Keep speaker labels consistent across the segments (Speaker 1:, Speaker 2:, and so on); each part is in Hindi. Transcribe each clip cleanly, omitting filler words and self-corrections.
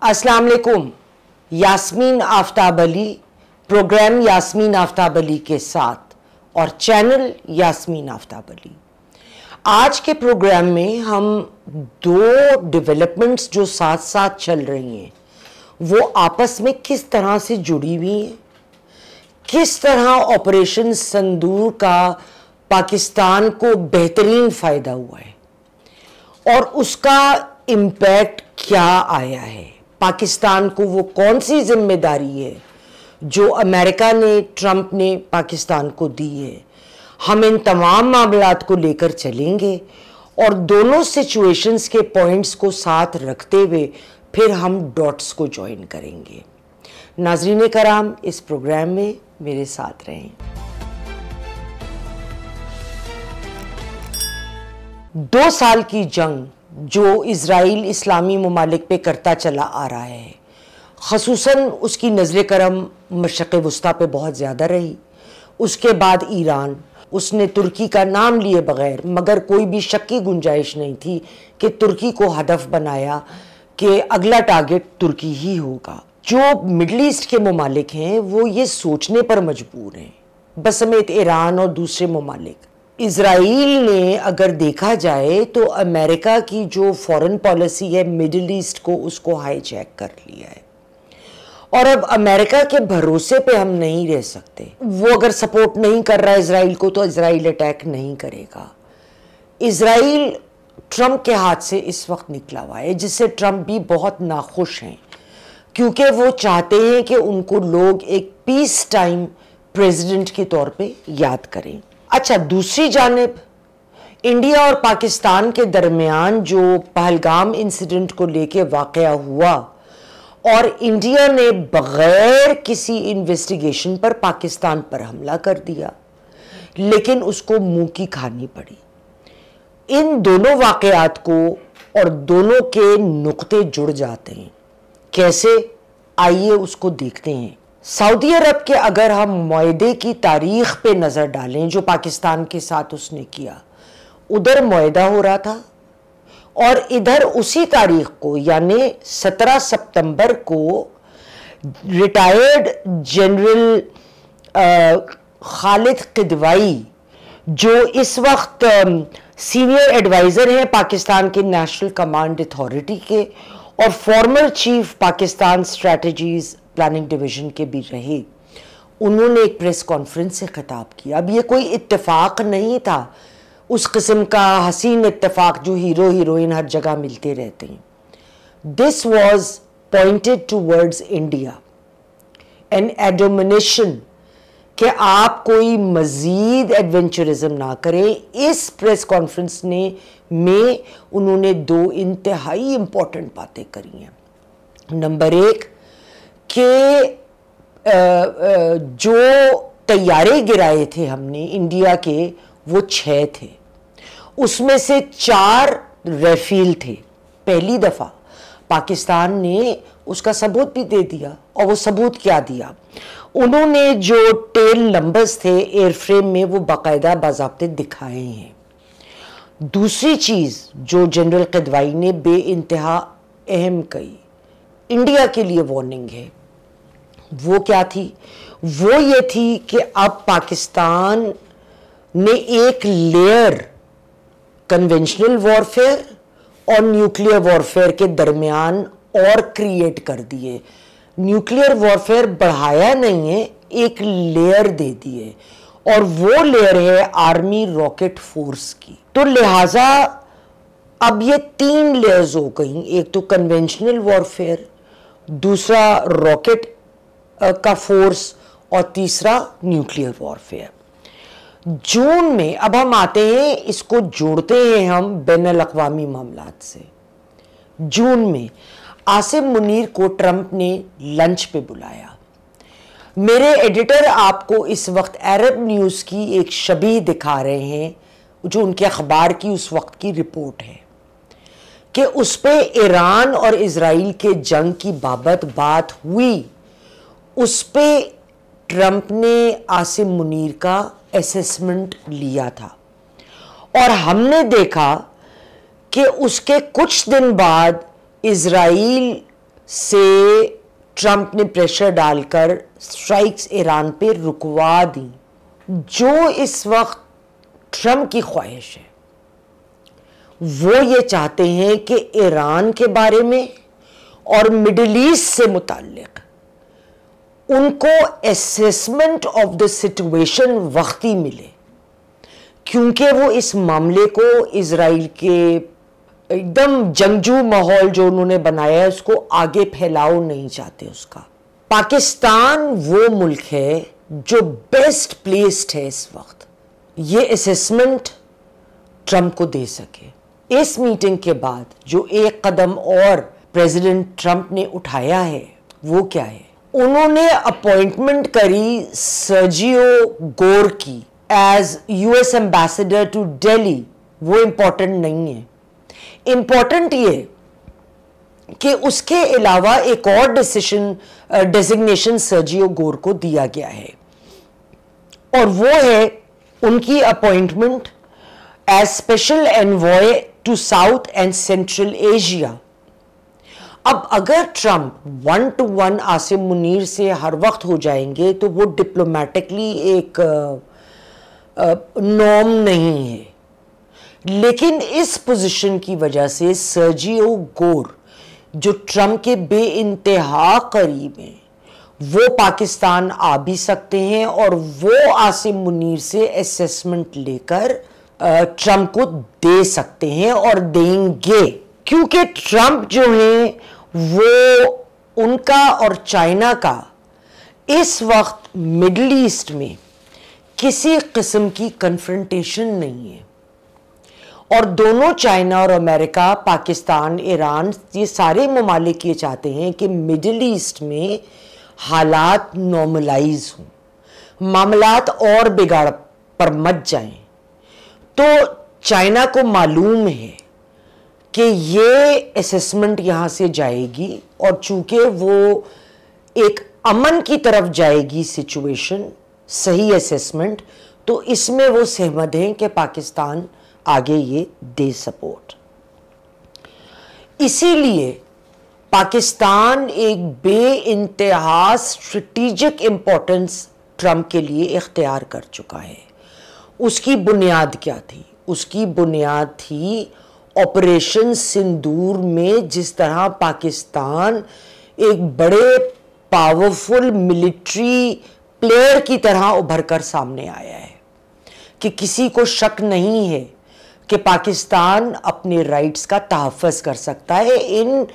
Speaker 1: अस्सलाम वालेकुम। यास्मीन आफ्ताब अली, प्रोग्राम यास्मीन आफ्ताब अली के साथ और चैनल यास्मीन आफ्ताब अली। आज के प्रोग्राम में हम दो डेवलपमेंट्स जो साथ साथ चल रही हैं वो आपस में किस तरह से जुड़ी हुई हैं, किस तरह ऑपरेशन सिंदूर का पाकिस्तान को बेहतरीन फ़ायदा हुआ है और उसका इम्पैक्ट क्या आया है, पाकिस्तान को वो कौन सी जिम्मेदारी है जो अमेरिका ने, ट्रंप ने पाकिस्तान को दी है। हम इन तमाम मामलात को लेकर चलेंगे और दोनों सिचुएशंस के पॉइंट्स को साथ रखते हुए फिर हम डॉट्स को ज्वाइन करेंगे। नाज़रीन कराम, इस प्रोग्राम में मेरे साथ रहें। 2 साल की जंग जो इज़राइल इस्लामी ममालिक पे करता चला आ रहा है, ख़ुसूसन उसकी नज़र करम मशरिक़ वस्ता पे बहुत ज़्यादा रही। उसके बाद ईरान, उसने तुर्की का नाम लिए बग़ैर, मगर कोई भी शक की गुंजाइश नहीं थी कि तुर्की को हदफ बनाया कि अगला टारगेट तुर्की ही होगा। जो मिडल ईस्ट के ममालिक हैं वो ये सोचने पर मजबूर हैं, बसमेत ईरान और दूसरे ममालिक। इज़राइल ने अगर देखा जाए तो अमेरिका की जो फॉरेन पॉलिसी है मिडल ईस्ट को, उसको हाईजैक कर लिया है और अब अमेरिका के भरोसे पे हम नहीं रह सकते। वो अगर सपोर्ट नहीं कर रहा है इज़राइल को तो इज़राइल अटैक नहीं करेगा। इज़राइल ट्रंप के हाथ से इस वक्त निकला हुआ है, जिससे ट्रंप भी बहुत नाखुश हैं क्योंकि वो चाहते हैं कि उनको लोग एक पीस टाइम प्रेसिडेंट के तौर पे याद करें। अच्छा, दूसरी जानिब इंडिया और पाकिस्तान के दरमियान जो पहलगाम इंसिडेंट को लेके वाक़या हुआ और इंडिया ने बग़ैर किसी इन्वेस्टिगेशन पर पाकिस्तान पर हमला कर दिया, लेकिन उसको मुंह की खानी पड़ी। इन दोनों वाक़यात को और दोनों के नुक्ते जुड़ जाते हैं। कैसे, आइए उसको देखते हैं। सऊदी अरब के अगर हम मुआहदे की तारीख पे नज़र डालें जो पाकिस्तान के साथ उसने किया, उधर मुआहदा हो रहा था और इधर उसी तारीख को यानी 17 सितंबर को रिटायर्ड जनरल खालिद किदवाई, जो इस वक्त सीनियर एडवाइज़र हैं पाकिस्तान के नेशनल कमांड अथॉरिटी के और former chief Pakistan strategies planning division के भी रहे, उन्होंने एक प्रेस कॉन्फ्रेंस से खिताब किया। अब ये कोई इत्तेफाक नहीं था, उस किस्म का हसीन इत्तेफाक जो हीरो हीरोइन हर जगह मिलते रहते हैं। This was pointed towards India, an abomination कि आप कोई मज़ीद एडवेंचरिज्म ना करें। इस प्रेस कॉन्फ्रेंस में उन्होंने 2 इंतहाई इम्पोर्टेंट बातें करी हैं। नंबर 1 कि जो तैयारे गिराए थे हमने इंडिया के, वो 6 थे, उसमें से 4 रेफील थे। पहली दफ़ा पाकिस्तान ने उसका सबूत भी दे दिया और वो सबूत क्या दिया, उन्होंने जो टेल नंबर्स थे एयरफ्रेम में वो बाकायदा बाज़ाब्ते दिखाए हैं। दूसरी चीज़ जो जनरल किदवाई ने बे इंतहा अहम कही, इंडिया के लिए वार्निंग है, वो क्या थी? वो ये थी कि अब पाकिस्तान ने एक लेयर कन्वेंशनल वॉरफेयर और न्यूक्लियर वॉरफेयर के दरमियान और क्रिएट कर दिए। न्यूक्लियर वॉरफेयर बढ़ाया नहीं है, एक लेयर दे दी है और वो लेयर है आर्मी रॉकेट फोर्स की। तो लिहाजा अब ये 3 लेयर्स हो गई, एक तो कन्वेंशनल वॉरफेयर, दूसरा रॉकेट का फोर्स और तीसरा न्यूक्लियर वॉरफेयर। जून में अब हम आते हैं, इसको जोड़ते हैं हम बैनुल अक़वामी मामलात से। जून में आसिम मुनीर को ट्रंप ने लंच पे बुलाया। मेरे एडिटर आपको इस वक्त अरब न्यूज़ की एक शबीह दिखा रहे हैं जो उनके अखबार की उस वक्त की रिपोर्ट है कि उस पर ईरान और इज़राइल के जंग की बाबत बात हुई। उस पर ट्रंप ने आसिम मुनीर का असेसमेंट लिया था और हमने देखा कि उसके कुछ दिन बाद इज़राइल से ट्रंप ने प्रेशर डालकर स्ट्राइक्स ईरान पे रुकवा दी। जो इस वक्त ट्रंप की ख्वाहिश है वो ये चाहते हैं कि ईरान के बारे में और मिडिल ईस्ट से मुताल्लिक उनको असेसमेंट ऑफ द सिचुएशन वक्ती मिले, क्योंकि वो इस मामले को इजराइल के एकदम जंगजू माहौल जो उन्होंने बनाया है उसको आगे फैलाव नहीं चाहते उसका। पाकिस्तान वो मुल्क है जो बेस्ट प्लेस्ड है इस वक्त ये असेसमेंट ट्रंप को दे सके। इस मीटिंग के बाद जो एक कदम और प्रेसिडेंट ट्रंप ने उठाया है वो क्या है, उन्होंने अपॉइंटमेंट करी सर्जियो गोर की as US ambassador to Delhi. वो इंपॉर्टेंट नहीं है, इंपॉर्टेंट ये कि उसके अलावा एक और डेजिग्नेशन सर्जियो गोर को दिया गया है और वो है उनकी appointment as special envoy to South and Central Asia. अब अगर ट्रंप 1-to-1 आसिम मुनीर से हर वक्त हो जाएंगे तो वो डिप्लोमेटिकली एक नॉर्म नहीं है, लेकिन इस पोजीशन की वजह से सर्जियो गोर जो ट्रंप के बेइंतहा करीब हैं वो पाकिस्तान आ भी सकते हैं और वो आसिम मुनीर से असेसमेंट लेकर ट्रंप को दे सकते हैं और देंगे, क्योंकि ट्रंप जो है वो उनका और चाइना का इस वक्त मिडिल ईस्ट में किसी किस्म की कन्फ्रंटेशन नहीं है और दोनों चाइना और अमेरिका, पाकिस्तान, ईरान ये सारे ममालिक ये चाहते हैं कि मिडिल ईस्ट में हालात नॉर्मलाइज हों, मामलात और बिगाड़ पर मत जाएं। तो चाइना को मालूम है कि ये असेसमेंट यहाँ से जाएगी और चूंकि वो एक अमन की तरफ जाएगी सिचुएशन, सही असेसमेंट, तो इसमें वो सहमत हैं कि पाकिस्तान आगे ये दे सपोर्ट। इसीलिए पाकिस्तान एक बेइंतहा स्ट्रेटेजिक इंपॉर्टेंस ट्रंप के लिए इख्तियार कर चुका है। उसकी बुनियाद क्या थी? उसकी बुनियाद थी ऑपरेशन सिंदूर में जिस तरह पाकिस्तान एक बड़े पावरफुल मिलिट्री प्लेयर की तरह उभर कर सामने आया है कि किसी को शक नहीं है कि पाकिस्तान अपने राइट्स का तहफ़्फ़ुज़ कर सकता है। इन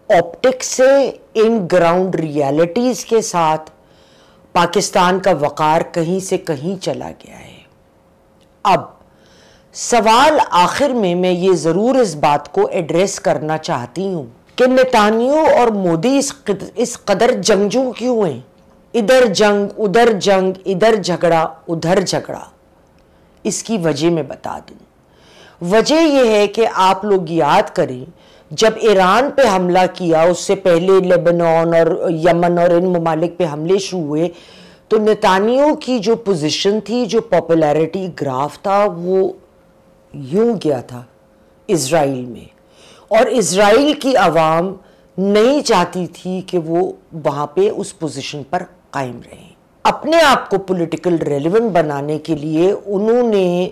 Speaker 1: ऑप्टिक्स से, इन ग्राउंड रियलिटीज़ के साथ पाकिस्तान का वक़ार कहीं से कहीं चला गया है। अब सवाल आखिर में मैं ये ज़रूर इस बात को एड्रेस करना चाहती हूँ कि नेतान्याहू और मोदी इस कदर जंगजू क्यों हैं? इधर जंग, उधर जंग, इधर झगड़ा, उधर झगड़ा। इसकी वजह मैं बता दूँ। वजह यह है कि आप लोग याद करें जब ईरान पे हमला किया, उससे पहले लेबनान और यमन और इन ममालिक पे हमले शुरू हुए, तो नेतान्याहू की जो पोजीशन थी, जो पॉपुलैरिटी ग्राफ था, वो यूं गया था इज़राइल में, और इज़राइल की आवाम नहीं चाहती थी कि वो वहाँ पे उस पोजीशन पर कायम रहें। अपने आप को पॉलिटिकल रेलेवेंट बनाने के लिए उन्होंने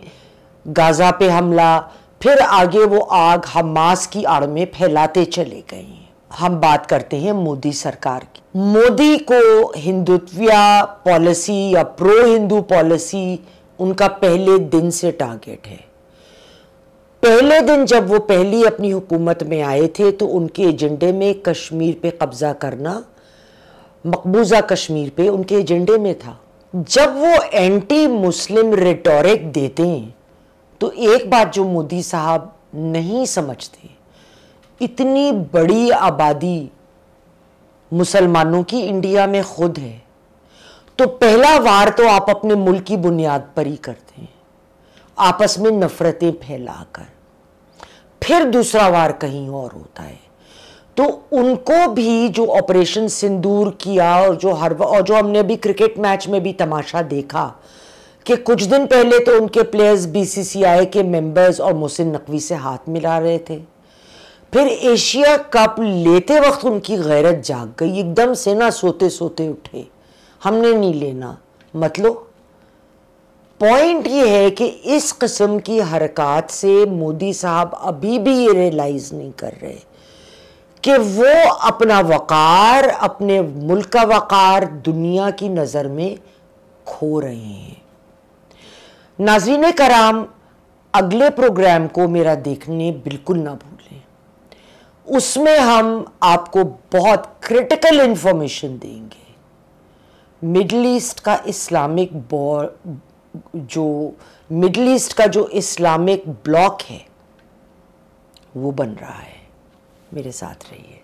Speaker 1: गाज़ा पे हमला, फिर आगे वो आग हमास की आड़ में फैलाते चले गए। हम बात करते हैं मोदी सरकार की। मोदी को हिंदुत्विया पॉलिसी या प्रो हिंदू पॉलिसी उनका पहले दिन से टारगेट है। पहले दिन जब वो पहली अपनी हुकूमत में आए थे तो उनके एजेंडे में कश्मीर पे कब्जा करना, मकबूजा कश्मीर पे उनके एजेंडे में था। जब वो एंटी मुस्लिम रेटोरिक देते हैं तो एक बात जो मोदी साहब नहीं समझते, इतनी बड़ी आबादी मुसलमानों की इंडिया में खुद है, तो पहला वार तो आप अपने मुल्क की बुनियाद पर ही करते हैं, आपस में नफरतें फैलाकर। फिर दूसरा वार कहीं और होता है। तो उनको भी जो ऑपरेशन सिंदूर किया और जो हमने अभी क्रिकेट मैच में भी तमाशा देखा कि कुछ दिन पहले तो उनके प्लेयर्स बीसीसीआई के मेंबर्स और मोहसिन नकवी से हाथ मिला रहे थे, फिर एशिया कप लेते वक्त उनकी गैरत जाग गई, एकदम से ना सोते सोते उठे, हमने नहीं लेना। मतलब पॉइंट ये है कि इस किस्म की हरकत से मोदी साहब अभी भी ये रियलाइज नहीं कर रहे कि वो अपना वक़ार, अपने मुल्क का वक़ार दुनिया की नज़र में खो रहे हैं। नाज़रीन कराम, अगले प्रोग्राम को मेरा देखने बिल्कुल ना भूलें, उसमें हम आपको बहुत क्रिटिकल इंफॉर्मेशन देंगे। मिडल ईस्ट का इस्लामिक ब्लॉक है वो बन रहा है। मेरे साथ रहिए।